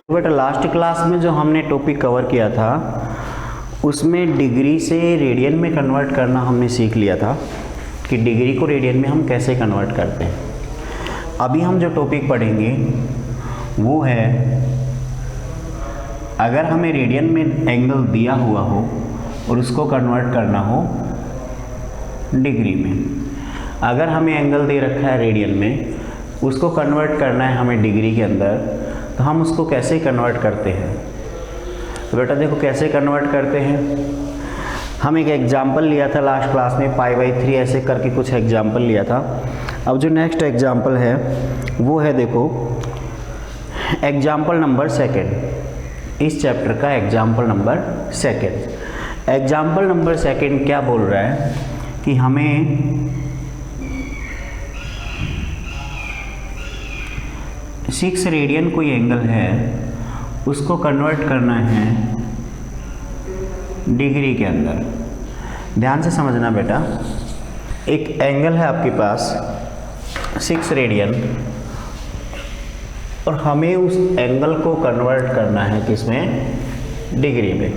बेटा last class में जो हमने टॉपिक कवर किया था उसमें डिग्री से रेडियन में कन्वर्ट करना हमने सीख लिया था कि डिग्री को रेडियन में हम कैसे कन्वर्ट करते हैं। अभी हम जो टॉपिक पढ़ेंगे वो है, अगर हमें रेडियन में एंगल दिया हुआ हो और उसको कन्वर्ट करना हो डिग्री में। अगर हमें एंगल दे रखा है रेडियन में, उसको कन्वर्ट करना है हमें डिग्री के अंदर, तो हम उसको कैसे कन्वर्ट करते हैं। तो बेटा देखो कैसे कन्वर्ट करते हैं। हम एक एग्जाम्पल लिया था लास्ट क्लास में, π/3 ऐसे करके कुछ एग्जाम्पल लिया था। अब जो नेक्स्ट एग्जाम्पल है वो है, देखो एग्जाम्पल नंबर सेकेंड, इस चैप्टर का example number second. Example number second क्या बोल रहा है कि हमें 6 रेडियन कोई एंगल है, उसको कन्वर्ट करना है डिग्री के अंदर। ध्यान से समझना बेटा, एक एंगल है आपके पास 6 रेडियन और हमें उस एंगल को कन्वर्ट करना है किसमें, डिग्री में।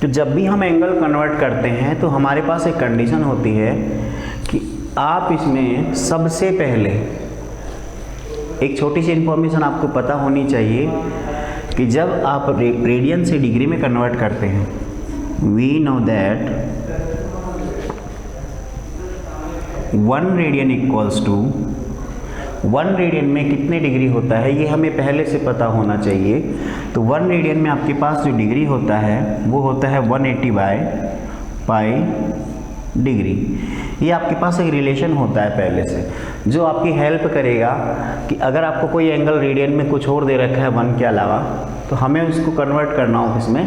तो जब भी हम एंगल कन्वर्ट करते हैं तो हमारे पास एक कंडीशन होती है कि आप इसमें सबसे पहले एक छोटी सी इन्फॉर्मेशन आपको पता होनी चाहिए कि जब आप रेडियन से डिग्री में कन्वर्ट करते हैं, we know that 1 radian equals to 1 radian में कितने डिग्री होता है ये हमें पहले से पता होना चाहिए। तो 1 रेडियन में आपके पास जो डिग्री होता है वो होता है 180/π डिग्री। ये आपके पास एक रिलेशन होता है पहले से, जो आपकी हेल्प करेगा कि अगर आपको कोई एंगल रेडियन में कुछ और दे रखा है 1 के अलावा, तो हमें उसको कन्वर्ट करना हो इसमें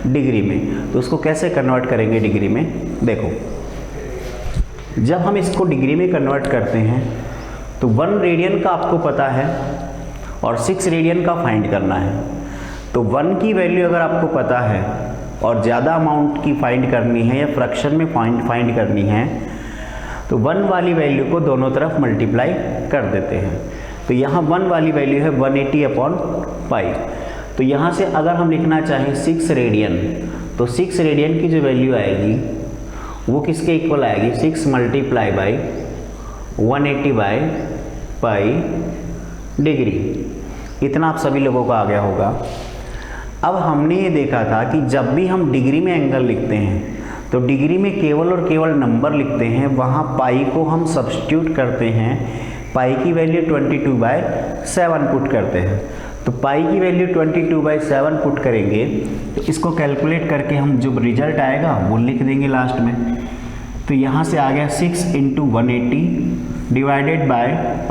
डिग्री में। तो उसको कैसे कन्वर्ट करेंगे डिग्री में, देखो जब हम इसको डिग्री में कन्वर्ट करते हैं तो 1 रेडियन का आपको पता है और 6 रेडियन का फाइंड करना है। तो 1 की वैल्यू अगर आपको पता है और ज़्यादा अमाउंट की फाइंड करनी है या फ्रैक्शन में फाइंड करनी है, तो 1 वाली वैल्यू को दोनों तरफ मल्टीप्लाई कर देते हैं। तो यहाँ 1 वाली वैल्यू है 180/π। तो यहाँ से अगर हम लिखना चाहें 6 रेडियन, तो 6 रेडियन की जो वैल्यू आएगी वो किसके इक्वल आएगी, 6 × 180/π डिग्री। इतना आप सभी लोगों को आ गया होगा। अब हमने ये देखा था कि जब भी हम डिग्री में एंगल लिखते हैं तो डिग्री में केवल और केवल नंबर लिखते हैं, वहाँ पाई को हम सब्स्टिट्यूट करते हैं। पाई की वैल्यू 22/7 पुट करते हैं। तो पाई की वैल्यू 22/7 पुट करेंगे तो इसको कैलकुलेट करके हम जो रिजल्ट आएगा वो लिख देंगे लास्ट में। तो यहाँ से आ गया 6 × 180/π।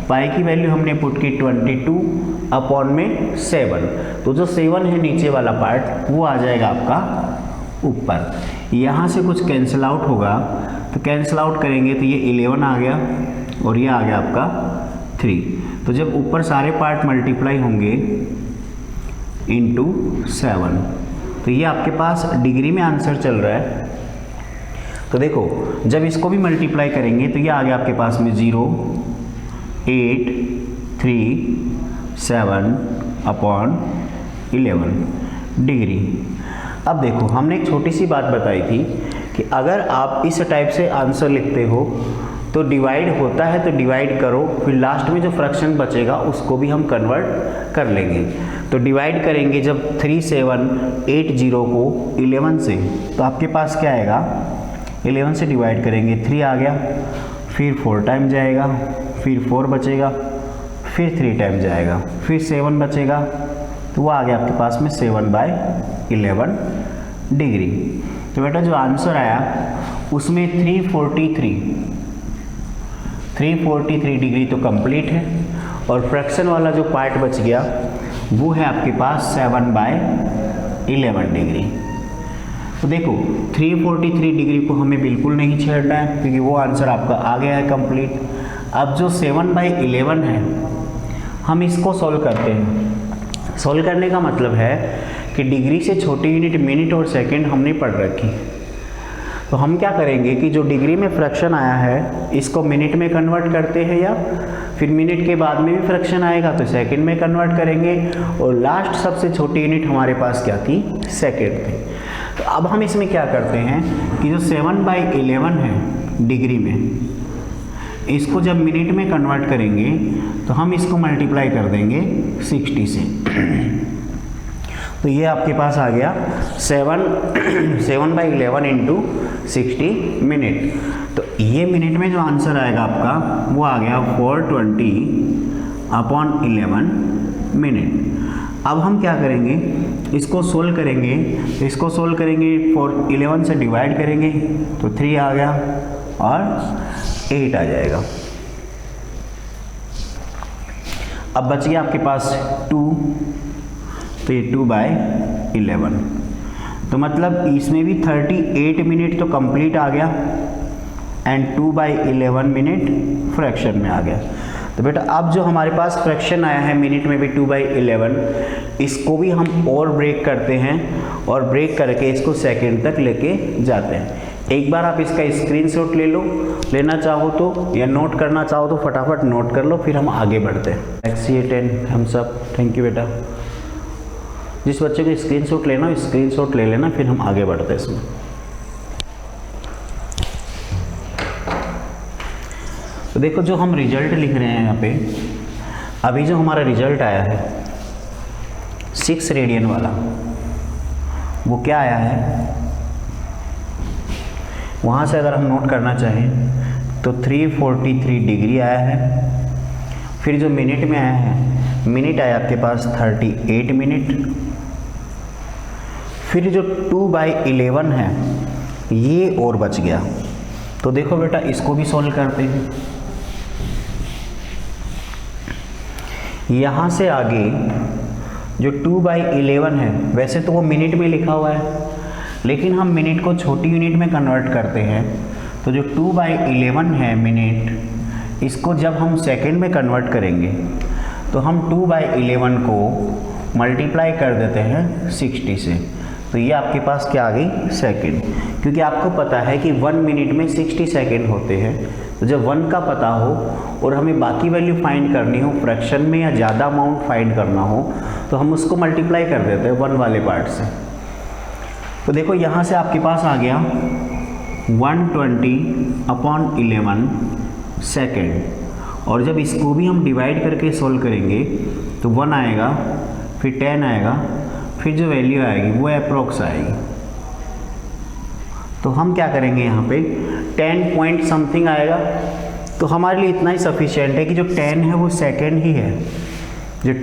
पाई की वैल्यू हमने पुट की 22/7। तो जो 7 है नीचे वाला पार्ट वो आ जाएगा आपका ऊपर। यहाँ से कुछ कैंसिल आउट होगा, तो कैंसिल आउट करेंगे तो ये 11 आ गया और ये आ गया आपका 3। तो जब ऊपर सारे पार्ट मल्टीप्लाई होंगे × 7, तो ये आपके पास डिग्री में आंसर चल रहा है। तो देखो जब इसको भी मल्टीप्लाई करेंगे तो ये आ गया आपके पास में 0, 8, 3, 7/11 डिग्री। अब देखो हमने एक छोटी सी बात बताई थी कि अगर आप इस टाइप से आंसर लिखते हो तो डिवाइड होता है तो डिवाइड करो, फिर लास्ट में जो फ्रैक्शन बचेगा उसको भी हम कन्वर्ट कर लेंगे। तो डिवाइड करेंगे जब 3780 को 11 से, तो आपके पास क्या आएगा, 11 से डिवाइड करेंगे 3 आ गया, फिर 4 टाइम जाएगा, फिर 4 बचेगा, फिर 3 टाइम जाएगा, फिर 7 बचेगा, तो वो आ गया आपके पास में 7/11 डिग्री। तो बेटा जो आंसर आया उसमें 343 डिग्री तो कंप्लीट है, और फ्रैक्शन वाला जो पार्ट बच गया वो है आपके पास 7/11 डिग्री। तो देखो 343 डिग्री को हमें बिल्कुल नहीं छेड़ना है क्योंकि वो आंसर आपका आ गया है कंप्लीट। अब जो 7/11 है हम इसको सॉल्व करते हैं। सॉल्व करने का मतलब है कि डिग्री से छोटी यूनिट मिनट और सेकंड हमने पढ़ रखी। तो हम क्या करेंगे कि जो डिग्री में फ्रैक्शन आया है इसको मिनट में कन्वर्ट करते हैं या फिर मिनट के बाद में भी फ्रैक्शन आएगा तो सेकंड में कन्वर्ट करेंगे, और लास्ट सबसे छोटी यूनिट हमारे पास क्या थी, सेकंड थी। तो अब हम इसमें क्या करते हैं कि जो 7/11 है डिग्री में, इसको जब मिनट में कन्वर्ट करेंगे तो हम इसको मल्टीप्लाई कर देंगे 60 से। तो ये आपके पास आ गया 7/11 इंटू 60 मिनट। तो ये मिनट में जो आंसर आएगा आपका वो आ गया 420/11 मिनट। अब हम क्या करेंगे, इसको सोल्व करेंगे। इसको सोल्व करेंगे 11 से डिवाइड करेंगे तो 3 आ गया और 8 आ जाएगा। अब बच गया आपके पास 2, तो ये 2/11। तो मतलब इसमें भी 38 मिनट तो कंप्लीट आ गया एंड 2/11 मिनट फ्रैक्शन में आ गया। तो बेटा अब जो हमारे पास फ्रैक्शन आया है मिनट में भी 2/11, इसको भी हम और ब्रेक करते हैं और ब्रेक करके इसको सेकंड तक लेके जाते हैं। एक बार आप इसका स्क्रीनशॉट ले लो, लेना चाहो तो, या नोट करना चाहो तो फटाफट नोट कर लो, फिर हम आगे बढ़ते हैं। XCA10 हम सब, थैंक यू बेटा। जिस बच्चे को स्क्रीनशॉट लेना स्क्रीनशॉट ले लेना, फिर हम आगे बढ़ते हैं इसमें। तो देखो जो हम रिजल्ट लिख रहे हैं यहाँ पे, अभी जो हमारा रिजल्ट आया है 6 रेडियन वाला, वो क्या आया है, वहाँ से अगर हम नोट करना चाहें तो 343 डिग्री आया है। फिर जो मिनट में आया है, मिनट आया आपके पास 38 मिनट। फिर जो 2/11 है ये और बच गया। तो देखो बेटा इसको भी सॉल्व करते हैं। यहाँ से आगे जो 2/11 है, वैसे तो वो मिनट में लिखा हुआ है, लेकिन हम मिनट को छोटी यूनिट में कन्वर्ट करते हैं। तो जो 2/11 है मिनट, इसको जब हम सेकंड में कन्वर्ट करेंगे तो हम 2/11 को मल्टीप्लाई कर देते हैं 60 से। तो ये आपके पास क्या आ गई, सेकंड। क्योंकि आपको पता है कि 1 मिनट में 60 सेकंड होते हैं। तो जब 1 का पता हो और हमें बाकी वैल्यू फाइंड करनी हो, फ्रैक्शन में या ज़्यादा अमाउंट फाइंड करना हो, तो हम उसको मल्टीप्लाई कर देते हैं 1 वाले पार्ट से। तो देखो यहाँ से आपके पास आ गया 120/11 सेकेंड। और जब इसको भी हम डिवाइड करके सोल्व करेंगे तो 1 आएगा, फिर 10 आएगा, फिर जो वैल्यू आएगी वो अप्रोक्स आएगी। तो हम क्या करेंगे, यहाँ पे 10 पॉइंट समथिंग आएगा। तो हमारे लिए इतना ही सफिशिएंट है कि जो 10 है वो सेकेंड ही है। जो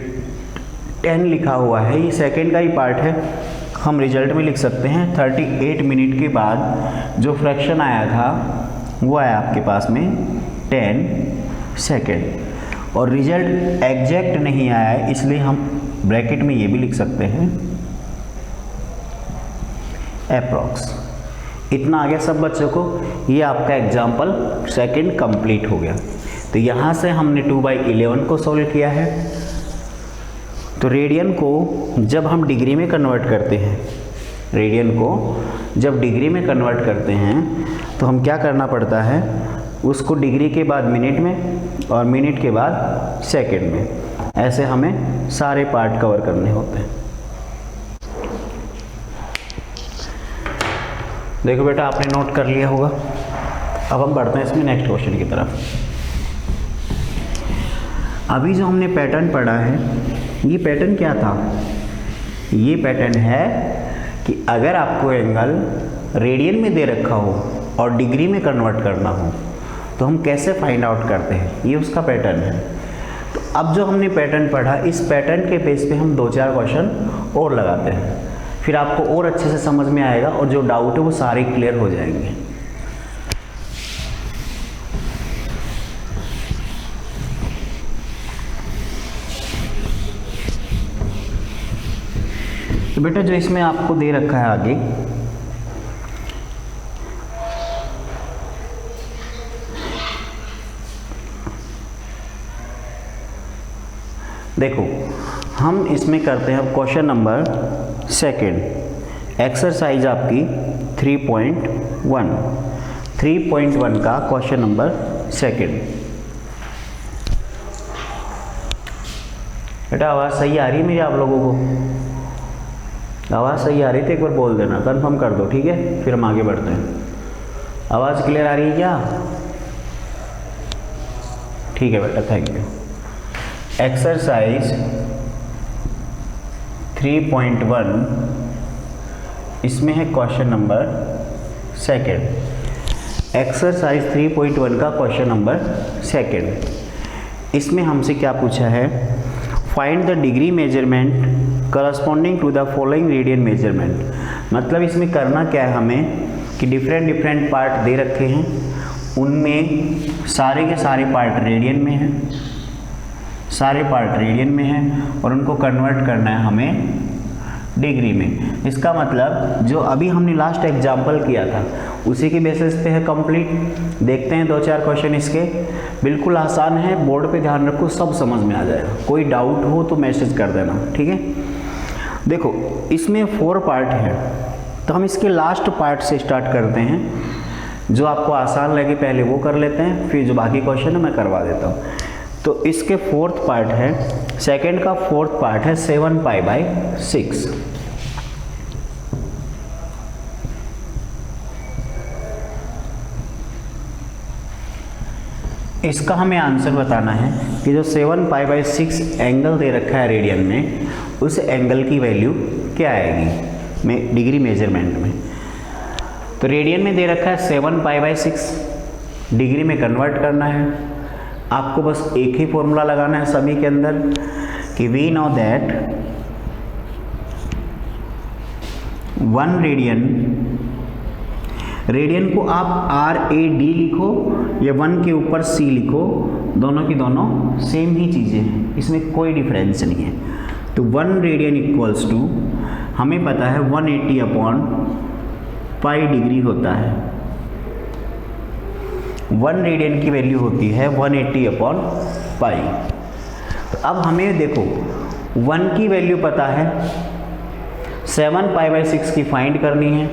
10 लिखा हुआ है ये सेकेंड का ही पार्ट है। हम रिजल्ट में लिख सकते हैं 38 मिनट के बाद जो फ्रैक्शन आया था वो आया आपके पास में 10 सेकेंड। और रिजल्ट एग्जैक्ट नहीं आया है, इसलिए हम ब्रैकेट में ये भी लिख सकते हैं अप्रॉक्स। इतना आ गया सब बच्चों को। ये आपका एग्जाम्पल सेकंड कंप्लीट हो गया। तो यहाँ से हमने 2/11 को सॉल्व किया है। तो रेडियन को जब हम डिग्री में कन्वर्ट करते हैं, रेडियन को जब डिग्री में कन्वर्ट करते हैं तो हम क्या करना पड़ता है, उसको डिग्री के बाद मिनट में और मिनट के बाद सेकंड में, ऐसे हमें सारे पार्ट कवर करने होते हैं। देखो बेटा आपने नोट कर लिया होगा। अब हम बढ़ते हैं इसमें नेक्स्ट क्वेश्चन की तरफ। अभी जो हमने पैटर्न पढ़ा है, ये पैटर्न क्या था, ये पैटर्न है कि अगर आपको एंगल रेडियन में दे रखा हो और डिग्री में कन्वर्ट करना हो तो हम कैसे फाइंड आउट करते हैं, ये उसका पैटर्न है। तो अब जो हमने पैटर्न पढ़ा, इस पैटर्न के बेस पे हम 2-4 क्वेश्चन और लगाते हैं, फिर आपको और अच्छे से समझ में आएगा और जो डाउट है वो सारे क्लियर हो जाएंगे। तो बेटा जो इसमें आपको दे रखा है आगे, देखो हम इसमें करते हैं क्वेश्चन नंबर सेकंड, एक्सरसाइज आपकी 3.1 का क्वेश्चन नंबर सेकंड। बेटा आवाज़ सही आ रही है मेरी आप लोगों को? आवाज़ सही आ रही थी एक बार बोल देना, कंफर्म कर दो, ठीक है, फिर हम आगे बढ़ते हैं। आवाज़ क्लियर आ रही है क्या? ठीक है बेटा, थैंक यू। एक्सरसाइज 3.1, इसमें है क्वेश्चन नंबर सेकंड। एक्सरसाइज 3.1 का क्वेश्चन नंबर सेकंड। इसमें हमसे क्या पूछा है, find the degree measurement corresponding to the following radian measurement. मतलब इसमें करना क्या है हमें कि डिफरेंट पार्ट दे रखे हैं, उनमें सारे के सारे पार्ट रेडियन में हैं, सारे पार्ट रेडियन में हैं और उनको कन्वर्ट करना है हमें डिग्री में। इसका मतलब जो अभी हमने लास्ट एग्जाम्पल किया था उसी की बेसिस पे है कंप्लीट। देखते हैं 2-4 क्वेश्चन इसके, बिल्कुल आसान है, बोर्ड पे ध्यान रखो, सब समझ में आ जाएगा। कोई डाउट हो तो मैसेज कर देना, ठीक है। देखो इसमें 4 पार्ट है, तो हम इसके लास्ट पार्ट से स्टार्ट करते हैं। जो आपको आसान लगे पहले वो कर लेते हैं, फिर जो बाकी क्वेश्चन है मैं करवा देता हूँ। तो इसके 4th पार्ट है, सेकंड का 4th पार्ट है 7π/6। इसका हमें आंसर बताना है कि जो 7π/6 एंगल दे रखा है रेडियन में, उस एंगल की वैल्यू क्या आएगी में डिग्री मेजरमेंट में। तो रेडियन में दे रखा है 7π/6, डिग्री में कन्वर्ट करना है। आपको बस एक ही फॉर्मूला लगाना है सभी के अंदर कि वी नो दैट 1 रेडियन को आप RAD लिखो या 1 के ऊपर C लिखो, दोनों की दोनों सेम ही चीज़ें हैं, इसमें कोई डिफरेंस नहीं है। तो 1 रेडियन इक्वल्स टू हमें पता है 180/π डिग्री होता है। 1 रेडियन की वैल्यू होती है 180/π। तो अब हमें देखो 1 की वैल्यू पता है, 7π/6 की फाइंड करनी है।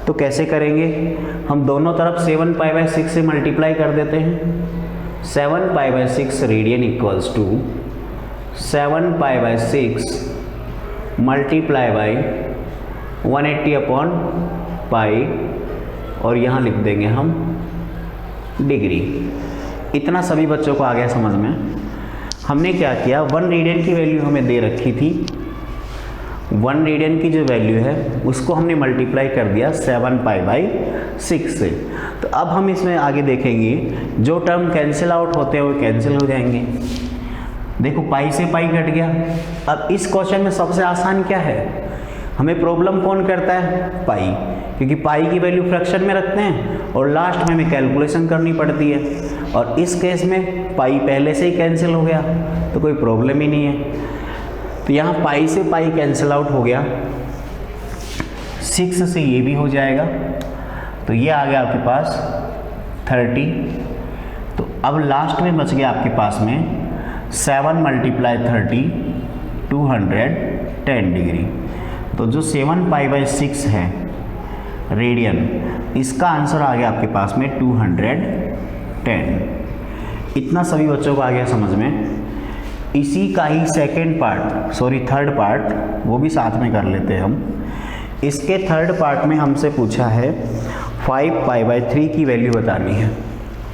तो कैसे करेंगे, हम दोनों तरफ 7π/6 से मल्टीप्लाई कर देते हैं। 7π/6 radian equals to 7π/6 multiply by 180/π और यहाँ लिख देंगे हम डिग्री। इतना सभी बच्चों को आ गया समझ में। हमने क्या किया, 1 रेडियन की वैल्यू हमें दे रखी थी, 1 रेडियन की जो वैल्यू है उसको हमने मल्टीप्लाई कर दिया 7π/6 से। तो अब हम इसमें आगे देखेंगे जो टर्म कैंसिल आउट होते हैं वो कैंसिल हो जाएंगे। देखो पाई से पाई कट गया। अब इस क्वेश्चन में सबसे आसान क्या है, हमें प्रॉब्लम कौन करता है, पाई, क्योंकि पाई की वैल्यू फ्रैक्शन में रखते हैं और लास्ट में हमें कैलकुलेशन करनी पड़ती है। और इस केस में पाई पहले से ही कैंसिल हो गया तो कोई प्रॉब्लम ही नहीं है। तो यहाँ पाई से पाई कैंसिल आउट हो गया, 6 से ये भी हो जाएगा, तो ये आ गया आपके पास 30। तो अब लास्ट में बच गया आपके पास में 7 × 30 210 डिग्री। तो जो 7π/6 है रेडियन, इसका आंसर आ गया आपके पास में 210। इतना सभी बच्चों को आ गया समझ में। इसी का ही थर्ड पार्ट वो भी साथ में कर लेते हैं हम। इसके थर्ड पार्ट में हमसे पूछा है 5π/3 की वैल्यू बतानी है।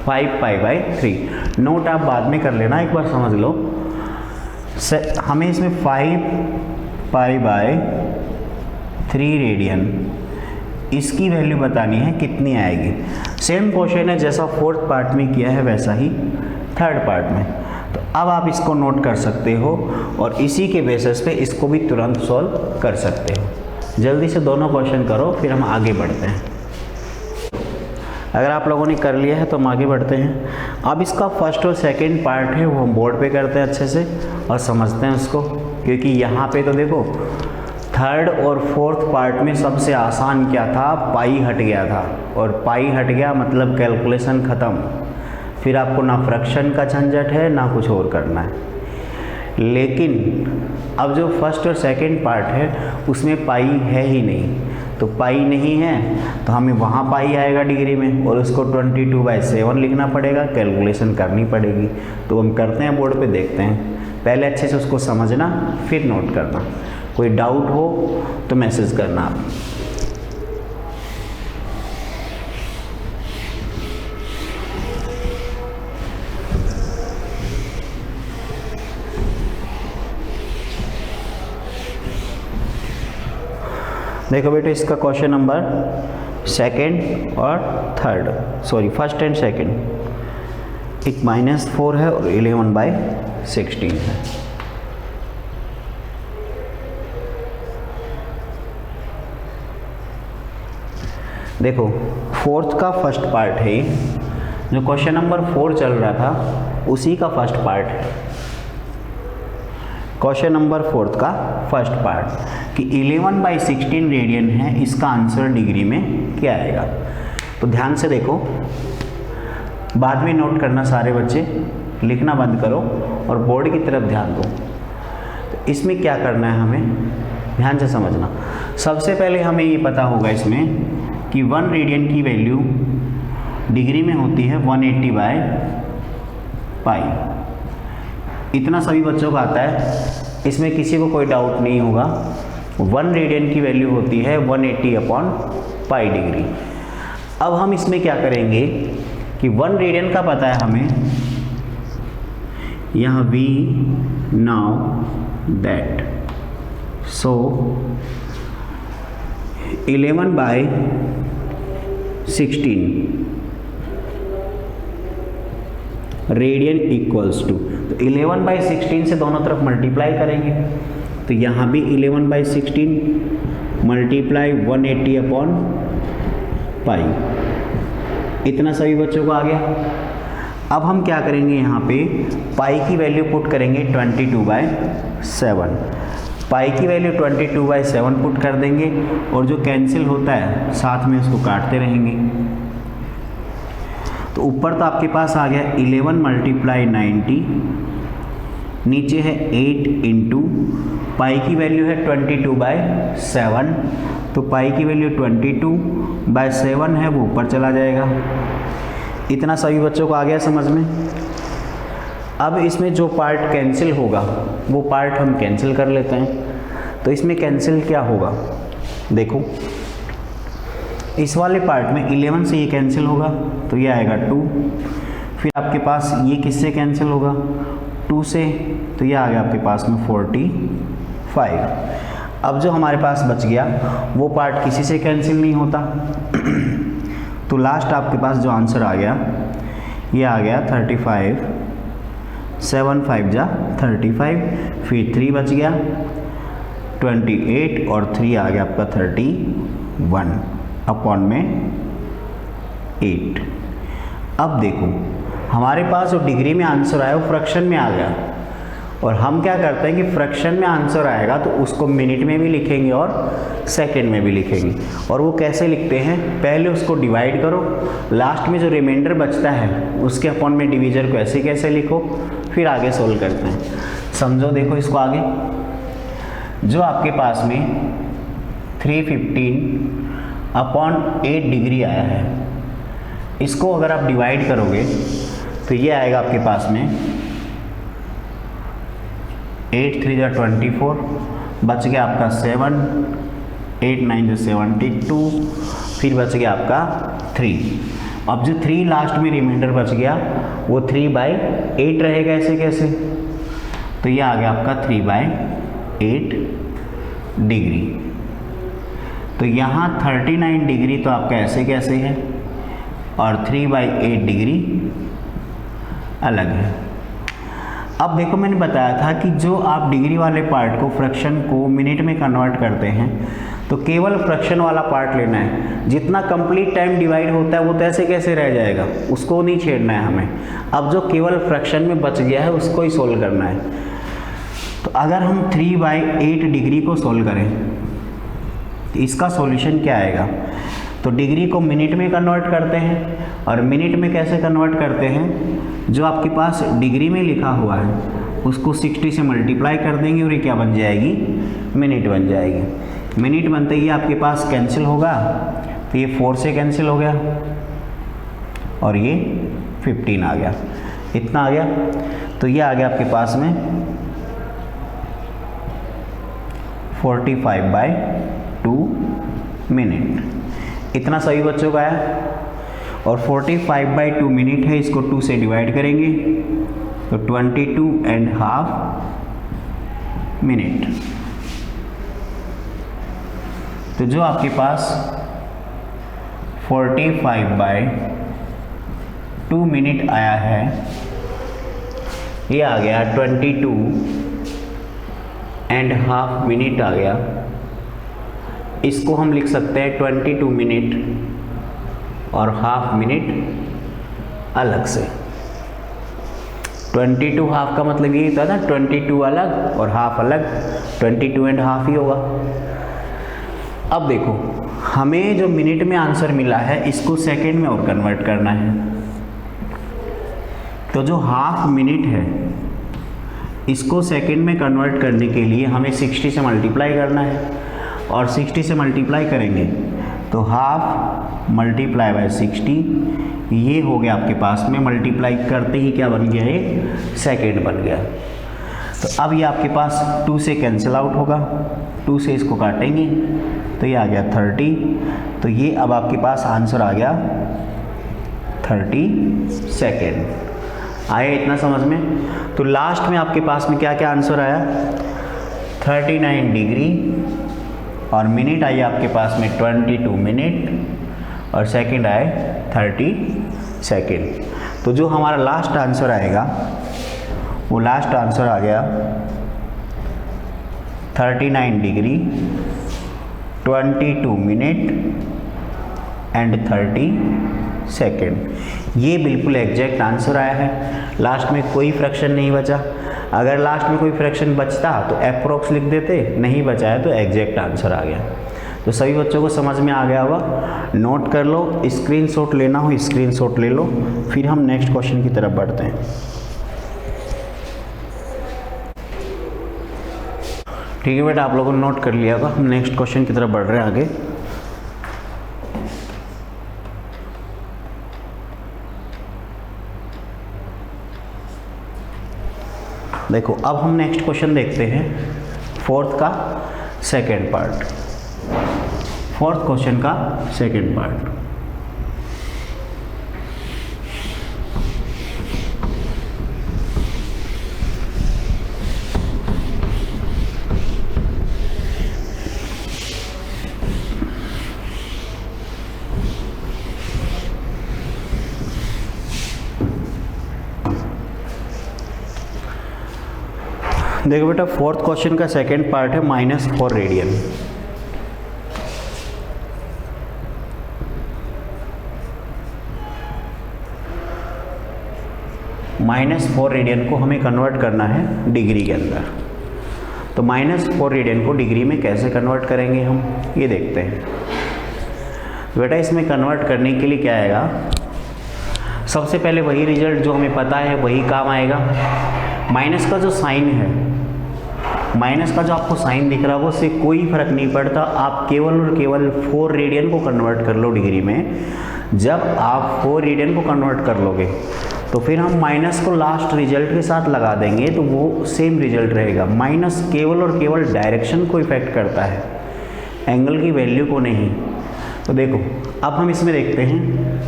5π/3 नोट आप बाद में कर लेना, एक बार समझ लो। हमें इसमें 5π/3 रेडियन, इसकी वैल्यू बतानी है कितनी आएगी। सेम क्वेश्चन है जैसा 4th पार्ट में किया है वैसा ही 3rd पार्ट में। तो अब आप इसको नोट कर सकते हो और इसी के बेसिस पे इसको भी तुरंत सॉल्व कर सकते हो। जल्दी से दोनों क्वेश्चन करो फिर हम आगे बढ़ते हैं। अगर आप लोगों ने कर लिया है तो हम आगे बढ़ते हैं। अब इसका फर्स्ट और सेकंड पार्ट है वो हम बोर्ड पे करते हैं अच्छे से और समझते हैं उसको, क्योंकि यहाँ पे तो देखो 3rd और 4th पार्ट में सबसे आसान क्या था, पाई हट गया था। और पाई हट गया मतलब कैलकुलेशन ख़त्म, फिर आपको ना फ्रैक्शन का झंझट है ना कुछ और करना है। लेकिन अब जो फर्स्ट और सेकंड पार्ट है उसमें पाई है ही नहीं, तो पाई नहीं है तो हमें वहाँ पाई आएगा डिग्री में और उसको 22/7 लिखना पड़ेगा, कैलकुलेशन करनी पड़ेगी। तो हम करते हैं बोर्ड पे, देखते हैं पहले अच्छे से उसको समझना फिर नोट करना। कोई डाउट हो तो मैसेज करना आप। देखो बेटे, इसका क्वेश्चन नंबर सेकंड और third, sorry first and second, एक -4 है और 11/16 है। देखो फोर्थ का फर्स्ट पार्ट है, जो क्वेश्चन नंबर 4 चल रहा था उसी का फर्स्ट पार्ट है। क्वेश्चन नंबर 4 का फर्स्ट पार्ट कि 11/16 रेडियन है, इसका आंसर डिग्री में क्या आएगा। तो ध्यान से देखो, बाद में नोट करना सारे बच्चे, लिखना बंद करो और बोर्ड की तरफ ध्यान दो। तो इसमें क्या करना है हमें ध्यान से समझना। सबसे पहले हमें ये पता होगा इसमें कि 1 रेडियन की वैल्यू डिग्री में होती है 180/π। इतना सभी बच्चों का आता है, इसमें किसी को कोई डाउट नहीं होगा। 1 रेडियन की वैल्यू होती है 180/π डिग्री। अब हम इसमें क्या करेंगे कि 1 रेडियन का पता है हमें, यहाँ we know that so 11/16 radian equals to, तो 11/16 से दोनों तरफ मल्टीप्लाई करेंगे। तो यहाँ भी 11/16 मल्टीप्लाई 180/π। इतना सभी बच्चों को आ गया। अब हम क्या करेंगे, यहाँ पे पाई की वैल्यू पुट करेंगे 22/7। पाई की वैल्यू 22/7 पुट कर देंगे और जो कैंसिल होता है साथ में उसको काटते रहेंगे। तो ऊपर तो आपके पास आ गया 11 × 90, नीचे है 8 इंटू पाई की वैल्यू है 22/7, तो पाई की वैल्यू 22/7 है, वो ऊपर चला जाएगा। इतना सभी बच्चों को आ गया समझ में। अब इसमें जो पार्ट कैंसिल होगा वो पार्ट हम कैंसिल कर लेते हैं। तो इसमें कैंसिल क्या होगा, देखो इस वाले पार्ट में 11 से ये कैंसिल होगा तो ये आएगा 2, फिर आपके पास ये किससे कैंसिल होगा 2 से, तो ये आ गया आपके पास में 45। अब जो हमारे पास बच गया वो पार्ट किसी से कैंसिल नहीं होता। तो लास्ट आपके पास जो आंसर आ गया ये आ गया 35, 7 5 जा 35, फिर 3 बच गया 28 और 3 आ गया आपका 31 अपॉन में 8। अब देखो हमारे पास जो डिग्री में आंसर आया वो फ्रैक्शन में आ गया, और हम क्या करते हैं कि फ्रैक्शन में आंसर आएगा तो उसको मिनट में भी लिखेंगे और सेकंड में भी लिखेंगे। और वो कैसे लिखते हैं, पहले उसको डिवाइड करो, लास्ट में जो रिमाइंडर बचता है उसके अपॉन में डिवीजर को ऐसे कैसे लिखो, फिर आगे सोल्व करते हैं। समझो, देखो इसको आगे, जो आपके पास में 315/8 डिग्री आया है, इसको अगर आप डिवाइड करोगे तो ये आएगा आपके पास में 8 3 जा 24, बच गया आपका 7, 8 9 जा 72, फिर बच गया आपका 3। अब जो 3 लास्ट में रिमाइंडर बच गया वो 3/8 रहेगा, ऐसे कैसे, तो ये आ गया आपका 3/8 डिग्री। तो यहाँ 39 डिग्री तो आपका ऐसे कैसे है और 3/8 डिग्री अलग है। अब देखो मैंने बताया था कि जो आप डिग्री वाले पार्ट को फ्रैक्शन को मिनट में कन्वर्ट करते हैं तो केवल फ्रैक्शन वाला पार्ट लेना है, जितना कंप्लीट टाइम डिवाइड होता है वो तो ऐसे कैसे रह जाएगा, उसको नहीं छेड़ना है हमें। अब जो केवल फ्रैक्शन में बच गया है उसको ही सोल्व करना है। तो अगर हम 3/8 डिग्री को सोल्व करें तो इसका सॉल्यूशन क्या आएगा, तो डिग्री को मिनट में कन्वर्ट करते हैं, और मिनट में कैसे कन्वर्ट करते हैं, जो आपके पास डिग्री में लिखा हुआ है उसको 60 से मल्टीप्लाई कर देंगे और ये क्या बन जाएगी, मिनट बन जाएगी। मिनट बनते ही आपके पास कैंसिल होगा, तो ये 4 से कैंसिल हो गया और ये 15 आ गया, इतना आ गया। तो ये आ गया आपके पास में 45/2 मिनट, इतना सभी बच्चों का है। और 45/2 मिनट है, इसको 2 से डिवाइड करेंगे तो 22.5 मिनट। तो जो आपके पास 45/2 मिनट आया है, ये आ गया 22.5 मिनट आ गया। इसको हम लिख सकते हैं 22 मिनट और हाफ मिनट अलग से। 22 हाफ का मतलब ये होता है ना, 22 अलग और हाफ अलग, 22.5 ही होगा। अब देखो, हमें जो मिनट में आंसर मिला है इसको सेकंड में और कन्वर्ट करना है। तो जो हाफ मिनट है इसको सेकंड में कन्वर्ट करने के लिए हमें 60 से मल्टीप्लाई करना है, और 60 से मल्टीप्लाई करेंगे तो हाफ मल्टीप्लाई बाय 60, ये हो गया आपके पास में, मल्टीप्लाई करते ही क्या बन गया, ये सेकंड बन गया। तो अब ये आपके पास 2 से कैंसिल आउट होगा, 2 से इसको काटेंगे तो ये आ गया 30। तो ये अब आपके पास आंसर आ गया 30 सेकेंड। आया इतना समझ में? तो लास्ट में आपके पास में क्या क्या आंसर आया, 39 डिग्री, और मिनट आई आपके पास में 22 मिनट, और सेकंड आए 30 सेकेंड। तो जो हमारा लास्ट आंसर आएगा वो लास्ट आंसर आ गया 39 डिग्री, 22 मिनट एंड 30 सेकेंड। ये बिल्कुल एग्जैक्ट आंसर आया है, लास्ट में कोई फ्रैक्शन नहीं बचा। अगर लास्ट में कोई फ्रैक्शन बचता तो अप्रोक्स लिख देते, नहीं बचा है तो एग्जैक्ट आंसर आ गया। तो सभी बच्चों को समझ में आ गया होगा। नोट कर लो, स्क्रीनशॉट लेना हो स्क्रीनशॉट ले लो, फिर हम नेक्स्ट क्वेश्चन की तरफ बढ़ते हैं। ठीक है बेटा, आप लोगों ने नोट कर लिया होगा। हम नेक्स्ट क्वेश्चन की तरफ बढ़ रहे हैं आगे। देखो, अब हम नेक्स्ट क्वेश्चन देखते हैं, फोर्थ का सेकेंड पार्ट, फोर्थ क्वेश्चन का सेकेंड पार्ट। देखो बेटा, फोर्थ क्वेश्चन का सेकेंड पार्ट है -4 रेडियन। -4 रेडियन को हमें कन्वर्ट करना है डिग्री के अंदर। तो -4 रेडियन को डिग्री में कैसे कन्वर्ट करेंगे हम, ये देखते हैं। बेटा, इसमें कन्वर्ट करने के लिए क्या आएगा, सबसे पहले वही रिजल्ट जो हमें पता है वही काम आएगा। माइनस का जो साइन है, माइनस का जो आपको साइन दिख रहा है वो उससे कोई फर्क नहीं पड़ता। आप केवल और केवल 4 रेडियन को कन्वर्ट कर लो डिग्री में। जब आप 4 रेडियन को कन्वर्ट कर लोगे तो फिर हम माइनस को लास्ट रिजल्ट के साथ लगा देंगे तो वो सेम रिजल्ट रहेगा। माइनस केवल और केवल डायरेक्शन को इफेक्ट करता है, एंगल की वैल्यू को नहीं। तो देखो, अब हम इसमें देखते हैं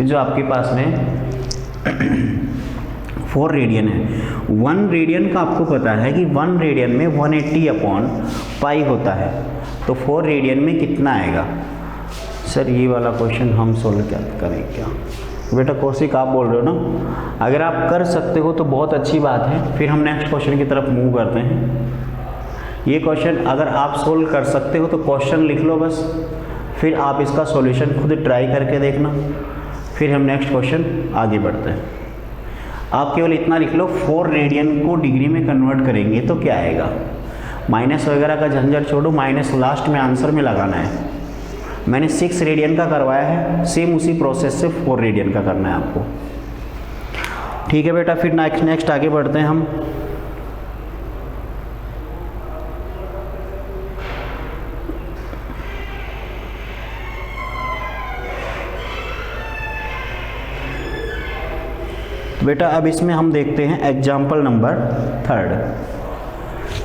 जो आपके पास में 4 रेडियन है। 1 रेडियन का आपको पता है कि 1 रेडियन में 180/पाई होता है। तो 4 रेडियन में कितना आएगा? सर ये वाला क्वेश्चन हम सोल्व क्या करें क्या? बेटा कौशिक, आप बोल रहे हो ना, अगर आप कर सकते हो तो बहुत अच्छी बात है। फिर हम नेक्स्ट क्वेश्चन की तरफ मूव करते हैं। ये क्वेश्चन अगर आप सोल्व कर सकते हो तो क्वेश्चन लिख लो बस, फिर आप इसका सॉल्यूशन खुद ट्राई करके देखना, फिर हम नेक्स्ट क्वेश्चन आगे बढ़ते हैं। आप केवल इतना लिख लो, 4 रेडियन को डिग्री में कन्वर्ट करेंगे तो क्या आएगा। माइनस वगैरह का झंझट छोड़ो, माइनस लास्ट में आंसर में लगाना है। मैंने 6 रेडियन का करवाया है, सेम उसी प्रोसेस से 4 रेडियन का करना है आपको। ठीक है बेटा, फिर नेक्स्ट आगे बढ़ते हैं हम। बेटा अब इसमें हम देखते हैं एग्जाम्पल नंबर 3।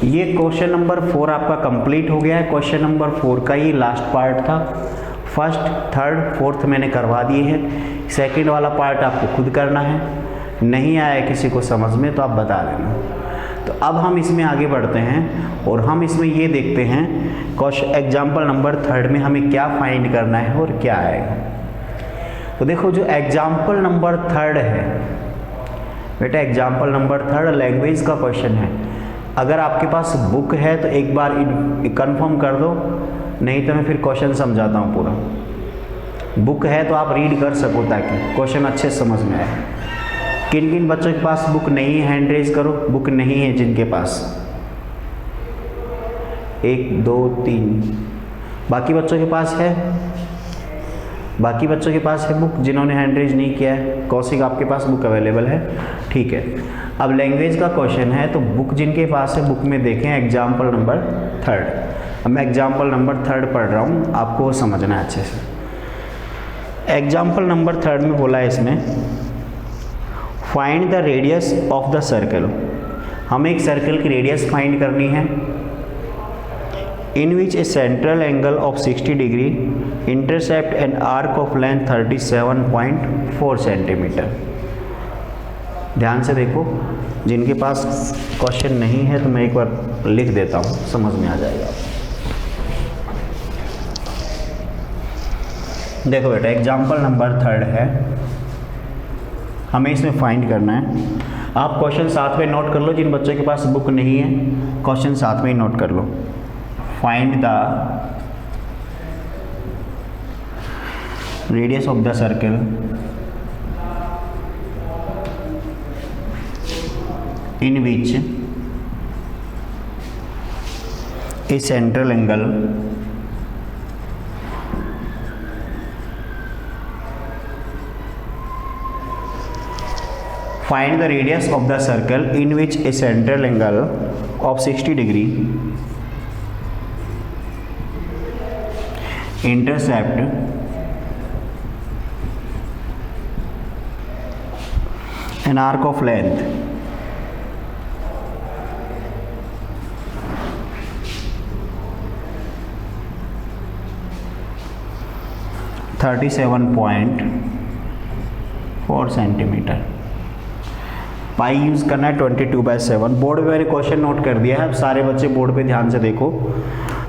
ये क्वेश्चन नंबर 4 आपका कंप्लीट हो गया है। क्वेश्चन नंबर 4 का ये लास्ट पार्ट था। फर्स्ट, थर्ड, फोर्थ मैंने करवा दिए हैं। सेकंड वाला पार्ट आपको खुद करना है। नहीं आया किसी को समझ में तो आप बता देना। तो अब हम इसमें आगे बढ़ते हैं और हम इसमें ये देखते हैं क्वेश्चन एग्जाम्पल नंबर 3 में हमें क्या फाइंड करना है और क्या आएगा। तो देखो जो एग्जाम्पल नंबर 3 है बेटा, एग्जाम्पल नंबर 3 लैंग्वेज का क्वेश्चन है। अगर आपके पास बुक है तो एक बार कंफर्म कर दो, नहीं तो मैं फिर क्वेश्चन समझाता हूँ पूरा। बुक है तो आप रीड कर सको ताकि क्वेश्चन अच्छे समझ में आए। किन किन बच्चों के पास बुक नहीं है हैंड रेज करो। बुक नहीं है जिनके पास, 1 2 3। बाकी बच्चों के पास है, बाकी बच्चों के पास है बुक जिन्होंने हैंड रेज नहीं किया है। कौशिक आपके पास बुक अवेलेबल है, ठीक है। अब लैंग्वेज का क्वेश्चन है तो बुक जिनके पास है बुक में देखें एग्जाम्पल नंबर 3। अब मैं एग्जाम्पल नंबर 3 पढ़ रहा हूँ, आपको वो समझना है अच्छे से। एग्जाम्पल नंबर 3 में बोला है इसमें find the radius of the circle. हमें एक सर्कल की रेडियस फाइंड करनी है in which a central angle of 60 degree intercept an arc of length 37.4 centimetre. ध्यान से देखो, जिनके पास क्वेश्चन नहीं है तो मैं एक बार लिख देता हूँ, समझ में आ जाएगा। देखो बेटा एग्जाम्पल नंबर 3 है, हमें इसमें फाइंड करना है। आप क्वेश्चन साथ में नोट कर लो, जिन बच्चों के पास बुक नहीं है क्वेश्चन साथ में ही नोट कर लो। Find the radius of the circle in which a central angle find the radius of the circle in which a central angle of 60 degree intercept an arc of length 37.4 centimetre. Pi use करना है 22/7। Board पे मैंने question note कर दिया है। अब सारे बच्चे बोर्ड पे ध्यान से देखो,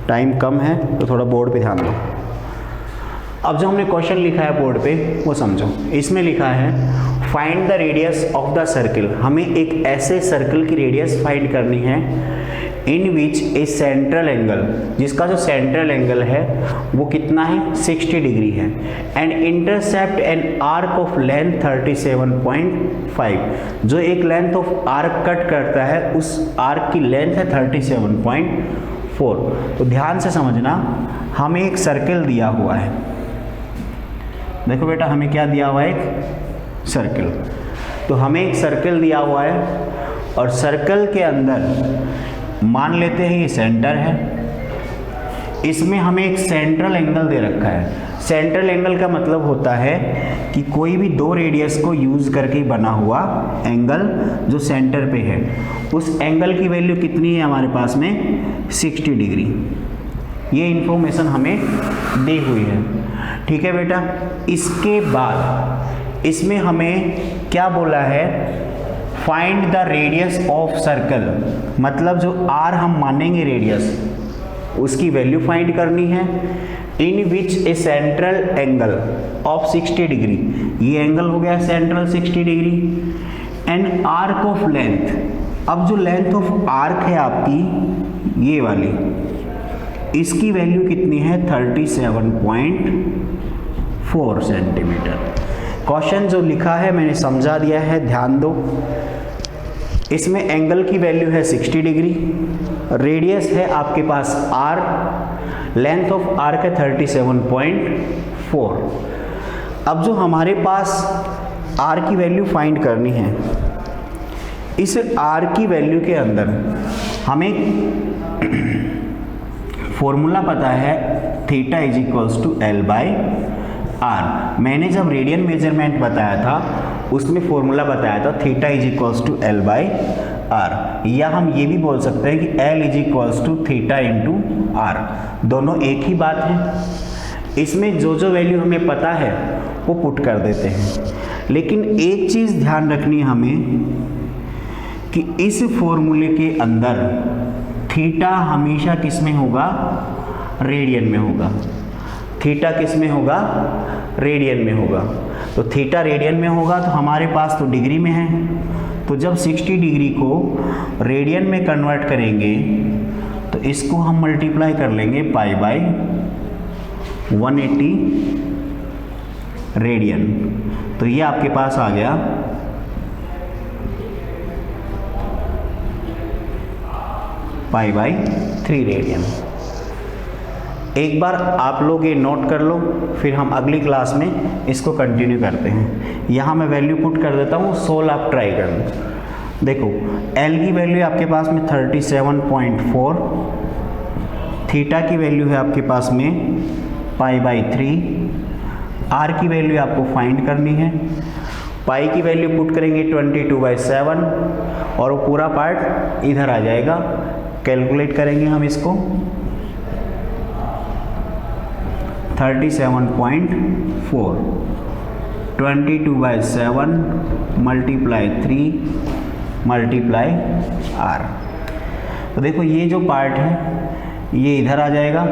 टाइम कम है तो थोड़ा बोर्ड पे ध्यान दो। अब जो हमने क्वेश्चन लिखा है बोर्ड पे वो समझो। इसमें लिखा है find the radius of the circle. हमें एक ऐसे सर्कल की रेडियस फाइंड करनी है इन विच ए सेंट्रल एंगल, जिसका जो सेंट्रल एंगल है वो कितना है 60 डिग्री है, and intercept an arc of length 37.5। जो एक लेंथ ऑफ आर्क कट करता है उस आर्क की लेंथ है 37.4। तो ध्यान से समझना, हमें एक सर्कल दिया हुआ है। देखो बेटा हमें क्या दिया हुआ है, एक सर्कल। तो हमें एक सर्कल दिया हुआ है और सर्कल के अंदर मान लेते हैं ये सेंटर है, इसमें हमें एक सेंट्रल एंगल दे रखा है। सेंट्रल एंगल का मतलब होता है कि कोई भी दो रेडियस को यूज करके बना हुआ एंगल जो सेंटर पे है, उस एंगल की वैल्यू कितनी है हमारे पास में 60 डिग्री। ये इंफॉर्मेशन हमें दी हुई है, ठीक है बेटा। इसके बाद इसमें हमें क्या बोला है, find the radius of circle, मतलब जो आर हम मानेंगे रेडियस उसकी वैल्यू फाइंड करनी है। इन विच ए सेंट्रल एंगल ऑफ 60 डिग्री, ये एंगल हो गया central 60 degree, and arc of length. अब जो लेंथ ऑफ आर्क है आपकी ये वाली, इसकी वैल्यू कितनी है 37.4 सेंटीमीटर। क्वेश्चन जो लिखा है मैंने समझा दिया है, ध्यान दो। इसमें एंगल की वैल्यू है 60 डिग्री, रेडियस है आपके पास आर, लेंथ ऑफ आर्क है 37.4। अब जो हमारे पास आर की वैल्यू फाइंड करनी है, इस आर की वैल्यू के अंदर हमें फॉर्मूला पता है theta is equals to L/R। मैंने जब रेडियन मेजरमेंट बताया था उसमें फॉर्मूला बताया था theta is equals to L/R। R, या हम ये भी बोल सकते हैं कि L is equals to theta into R, दोनों एक ही बात है। इसमें जो जो वैल्यू हमें पता है वो पुट कर देते हैं, लेकिन एक चीज़ ध्यान रखनी हमें कि इस फॉर्मूले के अंदर थीटा हमेशा किस में होगा, रेडियन में होगा। थीटा किस में होगा, रेडियन में होगा। तो थीटा रेडियन में होगा तो हमारे पास तो डिग्री में है, तो जब 60 डिग्री को रेडियन में कन्वर्ट करेंगे तो इसको हम मल्टीप्लाई कर लेंगे पाई बाय 180 रेडियन, तो ये आपके पास आ गया पाई बाय 3 रेडियन। एक बार आप लोग ये नोट कर लो, फिर हम अगली क्लास में इसको कंटिन्यू करते हैं। यहाँ मैं वैल्यू पुट कर देता हूँ, सोल्व आप ट्राई कर लो। देखो L की वैल्यू आपके पास में 37.4, थीटा की वैल्यू है आपके पास में पाई बाई 3, आर की वैल्यू आपको फाइंड करनी है। पाई की वैल्यू पुट करेंगे 22/7 और वो पूरा पार्ट इधर आ जाएगा। कैलकुलेट करेंगे हम इसको 37.4, 22/7 मल्टीप्लाई 3 मल्टीप्लाई आर। तो देखो ये जो पार्ट है ये इधर आ जाएगा,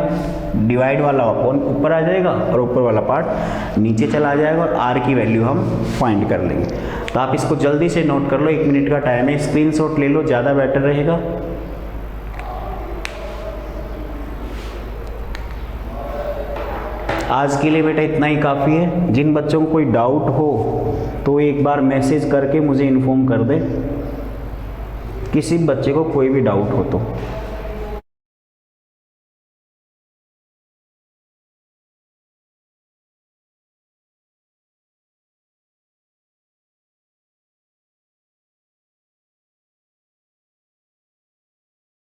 डिवाइड वाला ऊपर आ जाएगा और ऊपर वाला पार्ट नीचे चला जाएगा, और आर की वैल्यू हम फाइंड कर लेंगे। तो आप इसको जल्दी से नोट कर लो, 1 मिनट का टाइम है, स्क्रीनशॉट ले लो, ज़्यादा बेटर रहेगा। आज के लिए बेटा इतना ही काफ़ी है। जिन बच्चों को कोई डाउट हो तो एक बार मैसेज करके मुझे इन्फॉर्म कर दे, किसी बच्चे को कोई भी डाउट हो तो।